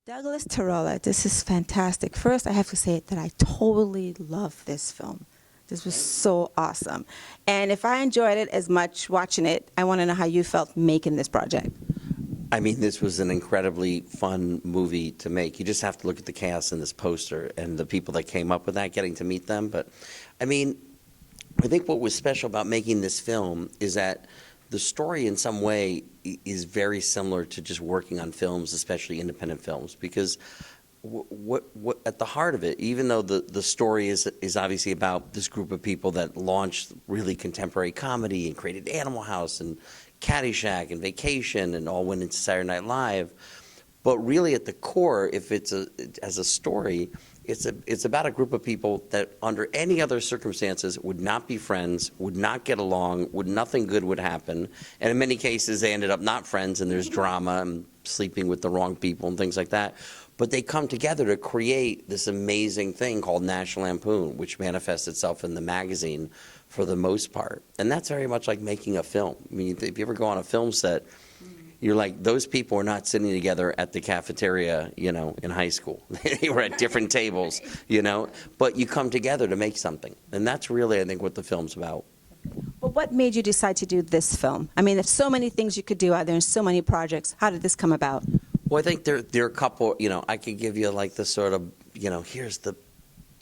Douglas Tirola, this is fantastic. First, I have to say that I totally love this film. This was so awesome. And if I enjoyed it as much watching it, I want to know how you felt making this project. I mean, this was an incredibly fun movie to make. You just have to look at the cast in this poster and the people that came up with that, getting to meet them. But, I mean, I think what was special about making this film is that the story in some way is very similar to just working on films, especially independent films, because what at the heart of it, even though the story is obviously about this group of people that launched really contemporary comedy and created Animal House and Caddyshack and Vacation and all went into Saturday Night Live, but really at the core, if it's as a story, it's about a group of people that under any other circumstances would not be friends, would not get along, nothing good would happen, and in many cases they ended up not friends and there's drama and sleeping with the wrong people and things like that. But they come together to create this amazing thing called National Lampoon, which manifests itself in the magazine for the most part. And that's very much like making a film. I mean, if you ever go on a film set, you're like, those people are not sitting together at the cafeteria, you know, in high school. They were at different tables, you know, but you come together to make something. And that's really, I think, what the film's about. Well, what made you decide to do this film? I mean, there's so many things you could do out there and so many projects. How did this come about? Well, I think there are a couple, you know, I could give you like the sort of, you know, here's the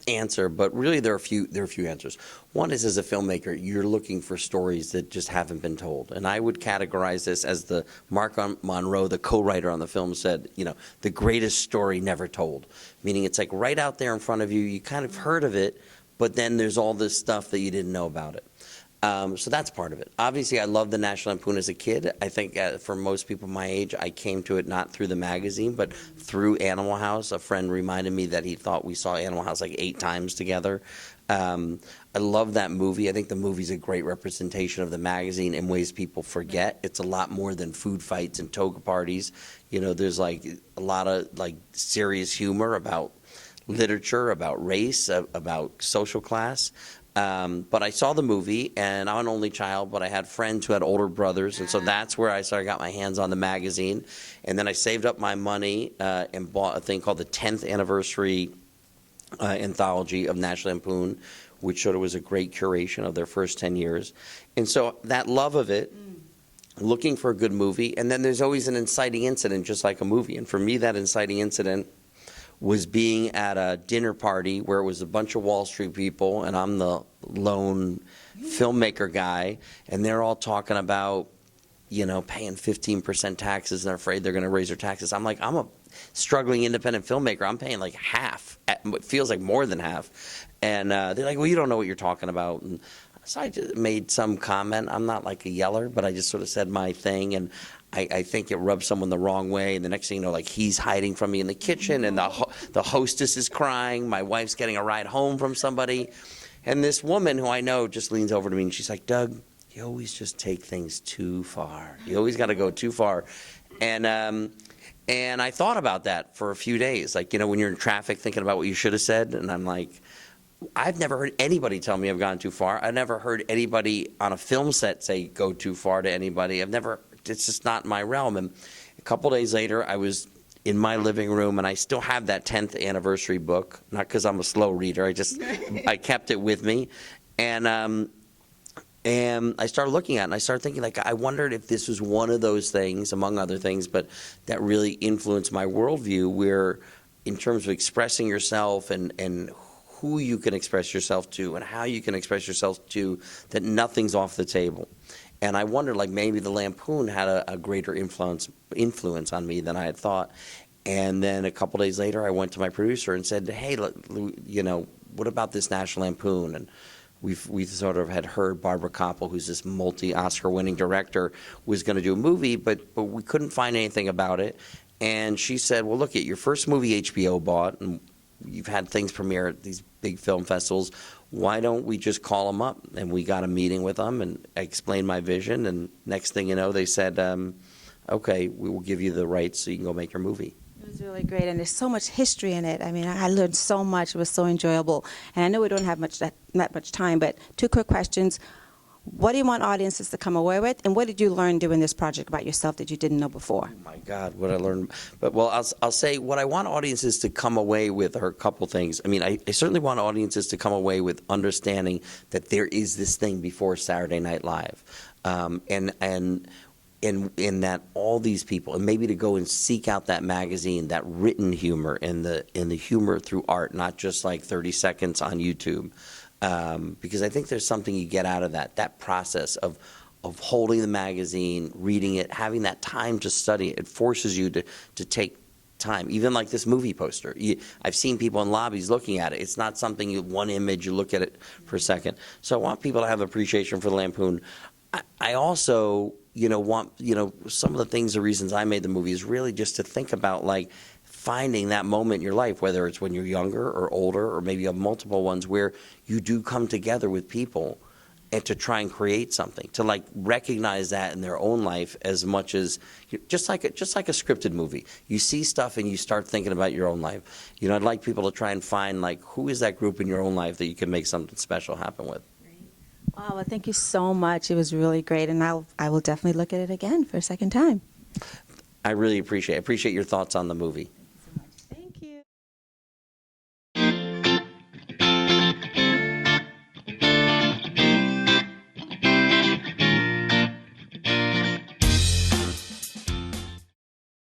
answer, but really there are a few answers. One is, as a filmmaker, you're looking for stories that just haven't been told. And I would categorize this as the Mark Monroe, the co-writer on the film, said, you know, the greatest story never told. Meaning it's like right out there in front of you, you kind of heard of it, but then there's all this stuff that you didn't know about it. So that's part of it. Obviously, I loved the National Lampoon as a kid. I think for most people my age, I came to it not through the magazine, but through Animal House. A friend reminded me that he thought we saw Animal House like 8 times together. I love that movie. I think the movie's a great representation of the magazine in ways people forget. It's a lot more than food fights and toga parties. You know, there's like a lot of like serious humor about literature, about race, about social class. But I saw the movie, and I'm an only child, but I had friends who had older brothers, and so that's where I got my hands on the magazine. And then I saved up my money and bought a thing called the 10th anniversary anthology of National Lampoon, which showed it was a great curation of their first 10 years. And so that love of it, looking for a good movie, and then there's always an inciting incident, just like a movie. And for me, that inciting incident was being at a dinner party where it was a bunch of Wall Street people, and I'm the lone filmmaker guy, and they're all talking about, you know, paying 15% taxes, and they're afraid they're going to raise their taxes. I'm like, I'm a struggling independent filmmaker. I'm paying like half. It feels like more than half. And they're like, well, you don't know what you're talking about. And so I just made some comment. I'm not like a yeller, but I just sort of said my thing, and I think it rubbed someone the wrong way, and the next thing you know, like, he's hiding from me in the kitchen, and the hostess is crying, my wife's getting a ride home from somebody, and this woman who I know just leans over to me, and she's like, Doug, you always just take things too far. You always got to go too far. And I thought about that for a few days, like, you know, when you're in traffic thinking about what you should have said, and I'm like, I've never heard anybody tell me I've gone too far. I've never heard anybody on a film set say go too far to anybody. It's just not my realm. And a couple days later, I was in my living room, and I still have that 10th anniversary book, not because I'm a slow reader. I kept it with me. And I started looking at it, and I started thinking, like, I wondered if this was one of those things, among other things, but that really influenced my worldview, where in terms of expressing yourself and who you can express yourself to and how you can express yourself to, that nothing's off the table. And I wondered, like, maybe the Lampoon had a greater influence on me than I had thought. And then a couple days later, I went to my producer and said, hey, you know, what about this National Lampoon? And we sort of had heard Barbara Koppel, who's this multi-Oscar winning director, was going to do a movie, but we couldn't find anything about it. And she said, well, look, at your first movie HBO bought, and you've had things premiere at these big film festivals. Why don't we just call them up? And we got a meeting with them, and I explained my vision, and next thing you know, they said, okay, we will give you the rights so you can go make your movie. It was really great, and there's so much history in it. I mean, I learned so much. It was so enjoyable. And I know we don't have that much time, but 2 quick questions. What do you want audiences to come away with, and what did you learn doing this project about yourself that you didn't know before? Oh my God, what I learned. But well, I'll say what I want audiences to come away with are a couple things. I mean, I certainly want audiences to come away with understanding that there is this thing before Saturday Night Live, and in that all these people, and maybe to go and seek out that magazine, that written humor, and the humor through art, not just like 30 seconds on YouTube. Because I think there's something you get out of that process of holding the magazine, reading it, having that time to study it. It forces you to take time. Even like this movie poster. I've seen people in lobbies looking at it. It's not something one image, you look at it for a second. So I want people to have appreciation for the Lampoon. I also, want, some of the things, the reasons I made the movie is really just to think about like finding that moment in your life, whether it's when you're younger or older, or maybe you have multiple ones where you do come together with people and to try and create something, to like recognize that in their own life as much as just like a scripted movie. You see stuff and you start thinking about your own life. I'd like people to try and find like who is that group in your own life that you can make something special happen with. Wow, well, thank you so much. It was really great, and I will definitely look at it again for a second time. I really appreciate your thoughts on the movie.